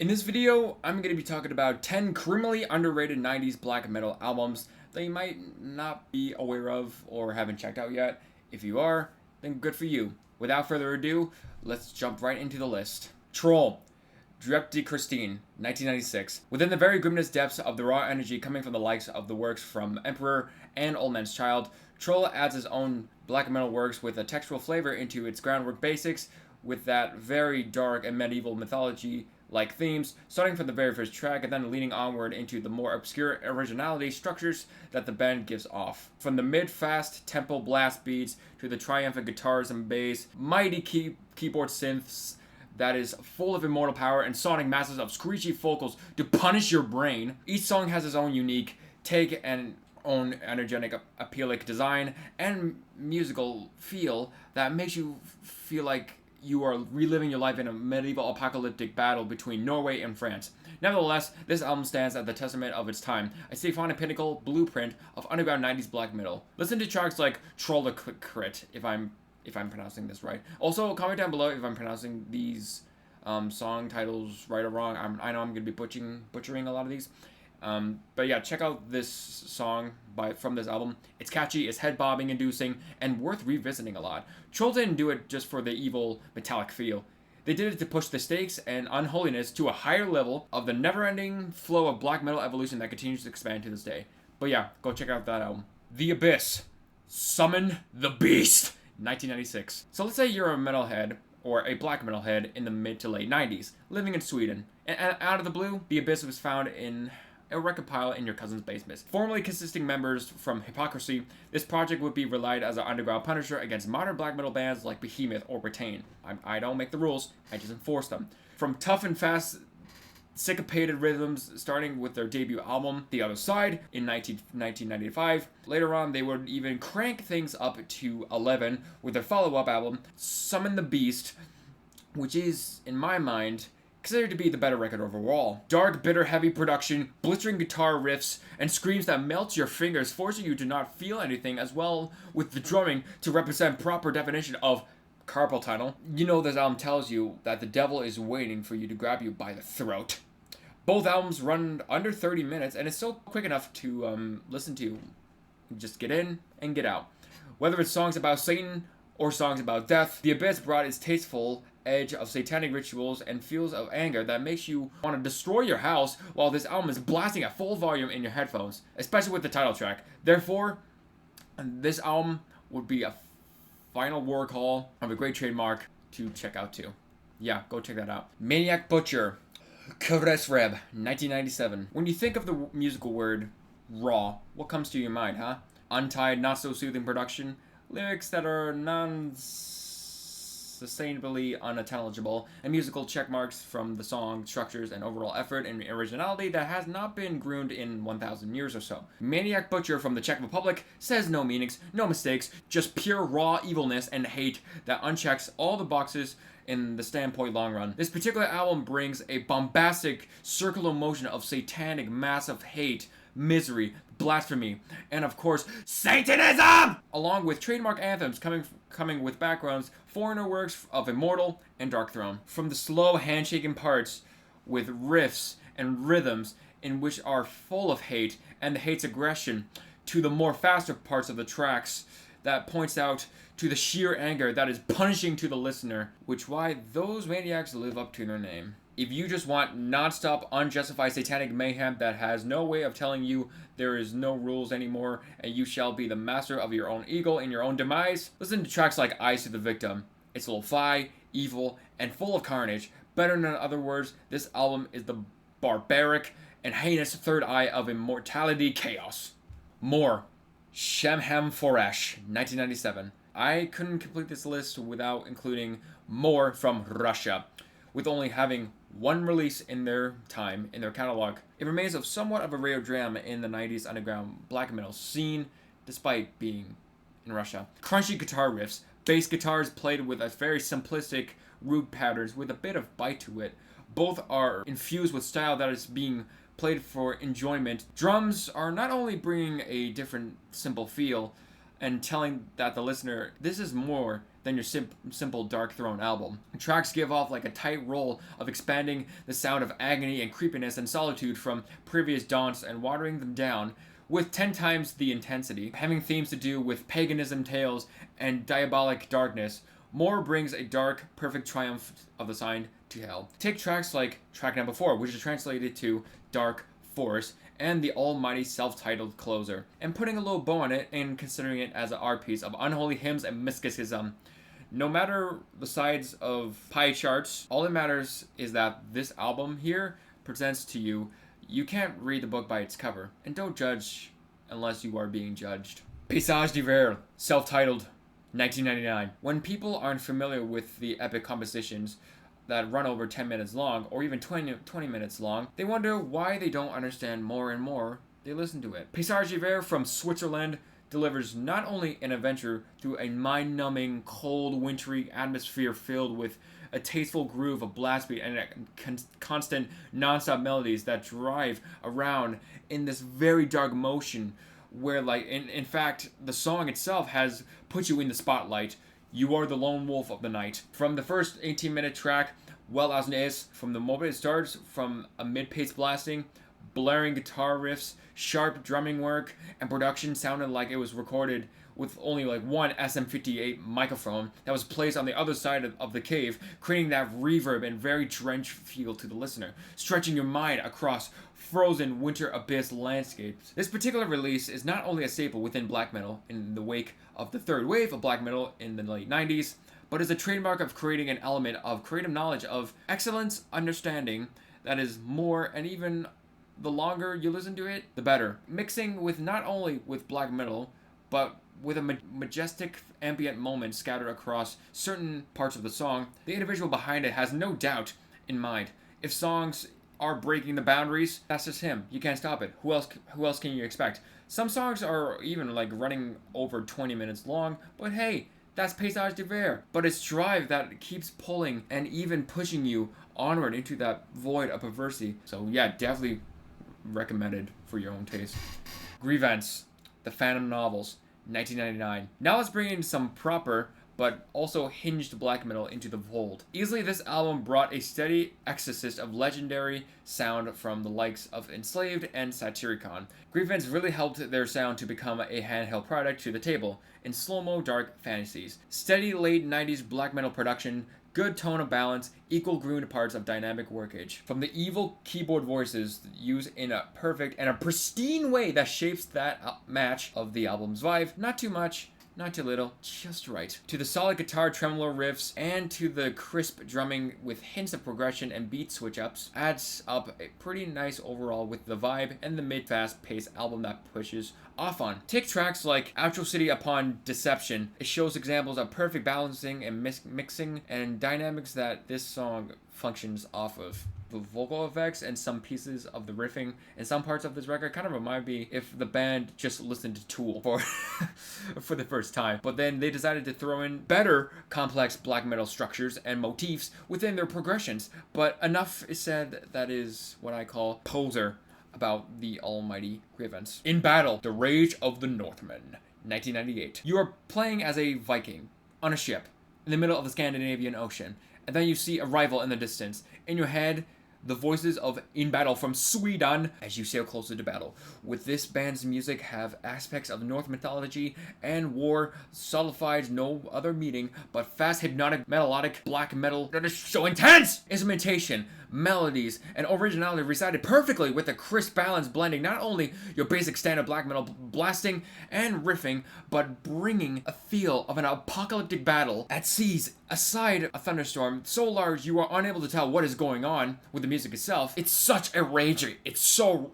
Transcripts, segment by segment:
In this video, I'm going to be talking about 10 criminally underrated 90s black metal albums that you might not be aware of or haven't checked out yet. If you are, then good for you. Without further ado, let's jump right into the list. Troll, Drep de Christine, 1996. Within the very grimness depths of the raw energy coming from the likes of the works from Emperor and Old Man's Child, Troll adds his own black metal works with a textural flavor into its groundwork basics, with that very dark and medieval mythology like themes, starting from the very first track and then leaning onward into the more obscure originality structures that the band gives off. From the mid-fast tempo blast beats to the triumphant guitars and bass, mighty keyboard synths that is full of immortal power and sonic masses of screechy vocals to punish your brain. Each song has its own unique take and own energetic, appealing design and musical feel that makes you feel like you are reliving your life in a medieval apocalyptic battle between Norway and France. Nevertheless, this album stands at the testament of its time, a symphonic pinnacle blueprint of underground 90s black metal. Listen to tracks like Troll the Crit, if I'm pronouncing this right. Also, comment down below if I'm pronouncing these song titles right or wrong. I know I'm going to be butchering a lot of these. But yeah, check out this song from this album. It's catchy, it's head-bobbing inducing, and worth revisiting a lot. Troll didn't do it just for the evil, metallic feel. They did it to push the stakes and unholiness to a higher level of the never-ending flow of black metal evolution that continues to expand to this day. But yeah, go check out that album. The Abyss, Summon the Beast, 1996. So let's say you're a metalhead, or a black metalhead in the mid to late 90s, living in Sweden. And out of the blue, The Abyss was found in a record pile in your cousin's basement. Formerly consisting members from Hypocrisy, this project would be relied as an underground punisher against modern black metal bands like Behemoth or Retain. I don't make the rules, I just enforce them. From tough and fast syncopated rhythms, starting with their debut album, The Other Side, in 1995. Later on, they would even crank things up to 11 with their follow-up album, Summon the Beast, which is, in my mind, considered to be the better record overall. Dark, bitter, heavy production, blistering guitar riffs, and screams that melt your fingers, forcing you to not feel anything, as well with the drumming to represent proper definition of carpal tunnel. You know this album tells you that the devil is waiting for you to grab you by the throat. Both albums run under 30 minutes, and it's so quick enough to listen to. Just get in and get out. Whether it's songs about Satan or songs about death, The Abyss brought its tasteful edge of satanic rituals and feels of anger that makes you want to destroy your house while this album is blasting at full volume in your headphones, especially with the title track. Therefore, this album would be a final war call of a great trademark to check out too. Yeah, go check that out. Maniac Butcher, Kresreb, 1997. When you think of the musical word raw, what comes to your mind, huh? Untied, not so soothing production, lyrics that are sustainably unintelligible, and musical checkmarks from the song structures and overall effort and originality that has not been groomed in 1,000 years or so. Maniac Butcher from the Czech Republic says no meanings, no mistakes, just pure raw evilness and hate that unchecks all the boxes in the standpoint long run. This particular album brings a bombastic circular motion of satanic massive hate, misery, blasphemy, and of course, Satanism! Along with trademark anthems coming with backgrounds, foreigner works of Immortal and Dark Throne. From the slow handshaking parts with riffs and rhythms in which are full of hate and the hate's aggression, to the more faster parts of the tracks that points out to the sheer anger that is punishing to the listener, which why those maniacs live up to their name. If you just want non-stop, unjustified satanic mayhem that has no way of telling you there is no rules anymore and you shall be the master of your own ego and your own demise, listen to tracks like Eyes to the Victim. It's lo-fi, evil, and full of carnage. Better than other words, this album is the barbaric and heinous third eye of immortality chaos. More, Shemhem Foresh, 1997. I couldn't complete this list without including More from Russia. With only having one release in their time, in their catalog, it remains of somewhat of a rare gem in the 90s underground black metal scene, despite being in Russia. Crunchy guitar riffs, bass guitars played with a very simplistic, rude patterns with a bit of bite to it. Both are infused with style that is being played for enjoyment. Drums are not only bringing a different, simple feel, and telling that the listener this is more than your simple Dark Throne album. Tracks give off like a tight roll of expanding the sound of agony and creepiness and solitude from previous daunts and watering them down with 10 times the intensity, having themes to do with paganism tales and diabolic darkness. More brings a dark, perfect triumph of the sign to hell. Take tracks like track number 4, which is translated to Dark Force, and the almighty self-titled closer, and putting a little bow on it and considering it as an art piece of unholy hymns and mysticism. No matter the sides of pie charts, all that matters is that this album here presents to you. You can't read the book by its cover, and don't judge unless you are being judged. Paysage D'Hiver, self-titled, 1999. When people aren't familiar with the epic compositions that run over 10 minutes long, or even 20 minutes long, they wonder why they don't understand more and more they listen to it. Paysage D'Hiver from Switzerland delivers not only an adventure through a mind-numbing, cold, wintry atmosphere filled with a tasteful groove of blast beat and constant non-stop melodies that drive around in this very dark motion where, like, in fact, the song itself has put you in the spotlight. You are the lone wolf of the night. From the first 18-minute track, Well As Is, from the moment it starts, from a mid-pace blasting, blaring guitar riffs, sharp drumming work, and production sounded like it was recorded with only like one SM58 microphone that was placed on the other side of the cave, creating that reverb and very drenched feel to the listener, stretching your mind across frozen winter abyss landscapes. This particular release is not only a staple within black metal in the wake of the third wave of black metal in the late 90s, but is a trademark of creating an element of creative knowledge, of excellence, understanding that is more, and even the longer you listen to it, the better. Mixing with not only with black metal, but with a majestic ambient moment scattered across certain parts of the song, the individual behind it has no doubt in mind. If songs are breaking the boundaries, that's just him. You can't stop it. Who else can you expect? Some songs are even like running over 20 minutes long, but hey, that's Paysage D'Hiver. But it's drive that keeps pulling and even pushing you onward into that void of perversity. So yeah, definitely recommended for your own taste. Grievance, The Phantom Novels, 1999. Now let's bring in some proper but also hinged black metal into the fold. Easily, this album brought a steady exorcist of legendary sound from the likes of Enslaved and Satyricon. Grievance really helped their sound to become a handheld product to the table in slow-mo dark fantasies. Steady late 90s black metal production, good tone of balance, equal groomed parts of dynamic workage. From the evil keyboard voices used in a perfect and a pristine way that shapes that match of the album's vibe. Not too much, not too little, just right. To the solid guitar tremolo riffs and to the crisp drumming with hints of progression and beat switch-ups adds up a pretty nice overall with the vibe and the mid-fast paced album that pushes off on. Take tracks like Outro City Upon Deception. It shows examples of perfect balancing and mixing and dynamics that this song functions off of. The vocal effects and some pieces of the riffing and some parts of this record kind of remind me if the band just listened to Tool for the first time, but then they decided to throw in better complex black metal structures and motifs within their progressions. But enough is said. That is what I call poser about the almighty Grievance. In Battle, The Rage of the Northmen, 1998. You are playing as a Viking on a ship in the middle of the Scandinavian Ocean, and then you see a rival in the distance. In your head, the voices of In Battle from Sweden as you sail closer to battle. With this band's music have aspects of Norse mythology and war, solidified no other meaning but fast hypnotic melodic black metal that is so intense! Instrumentation, melodies, and originality recited perfectly with a crisp balance blending not only your basic standard black metal blasting and riffing, but bringing a feel of an apocalyptic battle at seas aside a thunderstorm so large you are unable to tell what is going on with the music itself. It's such a rage. It's so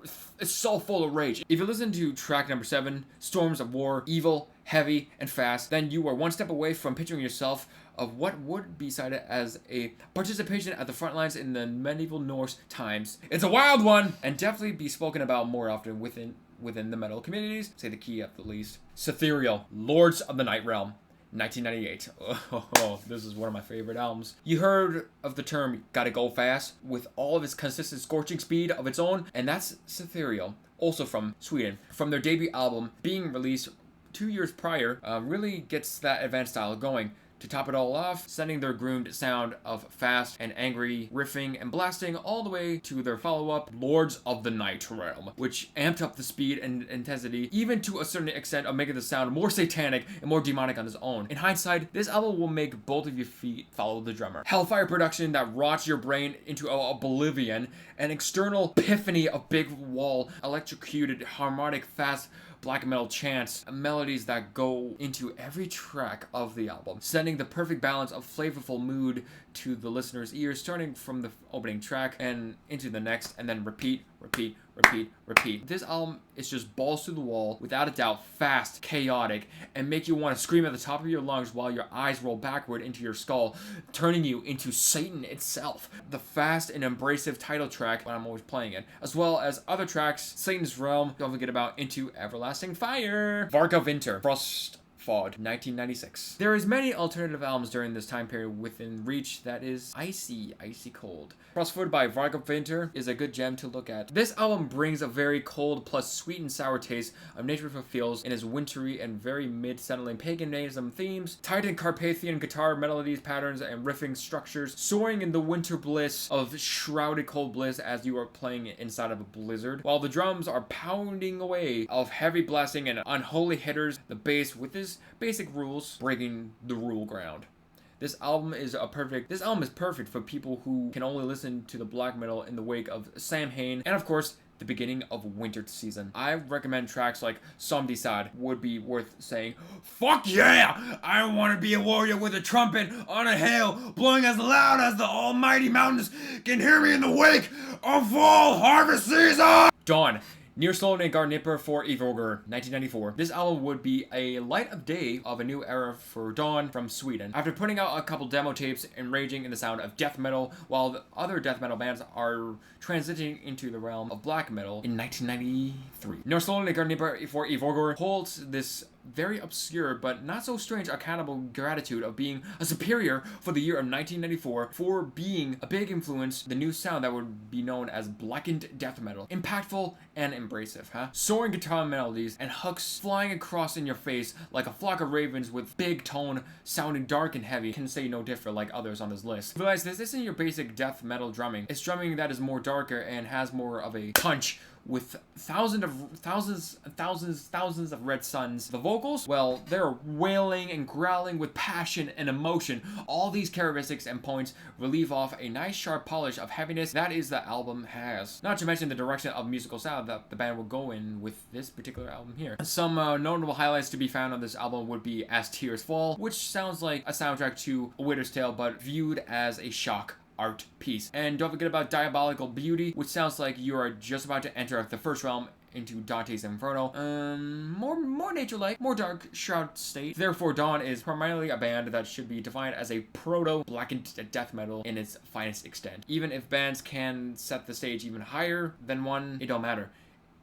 full of rage. If you listen to track number 7, Storms of War, evil, heavy, and fast, then you are one step away from picturing yourself of what would be cited as a participation at the front lines in the medieval Norse times. It's a wild one, and definitely be spoken about more often within the metal communities, say the key at the least. Setherial, Lords of the Night Realm, 1998. Oh, this is one of my favorite albums. You heard of the term gotta go fast with all of its consistent scorching speed of its own, and that's Setherial, also from Sweden. From their debut album being released 2 years prior, really gets that advanced style going. To top it all off, sending their groomed sound of fast and angry riffing and blasting all the way to their follow-up, Lords of the Night Realm, which amped up the speed and intensity, even to a certain extent of making the sound more satanic and more demonic on its own. In hindsight, this album will make both of your feet follow the drummer. Hellfire production that rots your brain into oblivion, an external epiphany of big wall, electrocuted, harmonic, fast, black metal chants, melodies that go into every track of the album, sending the perfect balance of flavorful mood to the listener's ears, starting from the opening track and into the next, and then repeat, repeat, repeat, repeat. This album is just balls to the wall, without a doubt, fast, chaotic, and make you want to scream at the top of your lungs while your eyes roll backward into your skull, turning you into Satan itself. The fast and abrasive title track, when I'm always playing it, as well as other tracks, Satan's Realm, don't forget about Into Everlasting Fire, Vargavinter, Frost Fog, 1996. There is many alternative albums during this time period within reach that is icy cold. Frostfoot by Vargavinter is a good gem to look at. This album brings a very cold plus sweet and sour taste of nature fulfills in its wintry and very mid-settling paganism themes, tight in Carpathian guitar melodies, patterns, and riffing structures, soaring in the winter bliss of shrouded cold bliss as you are playing inside of a blizzard, while the drums are pounding away of heavy blasting and unholy hitters, the bass with his basic rules breaking the rule ground. This album is perfect for people who can only listen to the black metal in the wake of Samhain and of course the beginning of winter season. I recommend tracks like Somdi Sad would be worth saying, fuck yeah! I want to be a warrior with a trumpet on a hill, blowing as loud as the almighty mountains can hear me in the wake of fall harvest season! Dawn. Near Sloan and Garnipper for Evoger, 1994. This album would be a light of day of a new era for Dawn from Sweden. After putting out a couple demo tapes and raging in the sound of death metal, while the other death metal bands are transitioning into the realm of black metal in 1993. Near Sloan and Garnipper for Evoger holds this very obscure but not so strange accountable gratitude of being a superior for the year of 1994 for being a big influence, the new sound that would be known as blackened death metal. Impactful and embracive, huh? Soaring guitar melodies and hooks flying across in your face like a flock of ravens with big tone sounding dark and heavy can say no different like others on this list. Realize this isn't your basic death metal drumming. It's drumming that is more darker and has more of a punch with thousands of red suns. The vocals, well, they're wailing and growling with passion and emotion. All these characteristics and points relieve off a nice sharp polish of heaviness that is the album has. Not to mention the direction of musical sound that the band will go in with this particular album here. Some notable highlights to be found on this album would be As Tears Fall, which sounds like a soundtrack to A Winter's Tale but viewed as a shock art piece. And don't forget about Diabolical Beauty, which sounds like you are just about to enter the first realm into Dante's Inferno. More nature-like, more dark shroud state. Therefore, Dawn is primarily a band that should be defined as a proto-blackened death metal in its finest extent. Even if bands can set the stage even higher than one, it don't matter.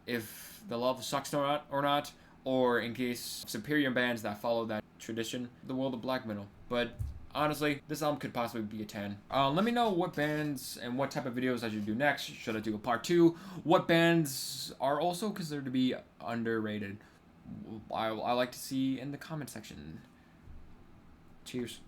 If the love sucks or not, or in case of superior bands that follow that tradition, the world of black metal. But honestly, this album could possibly be a 10. Let me know what bands and what type of videos I should do next. Should I do a part 2? What bands are also considered to be underrated? I like to see in the comment section. Cheers.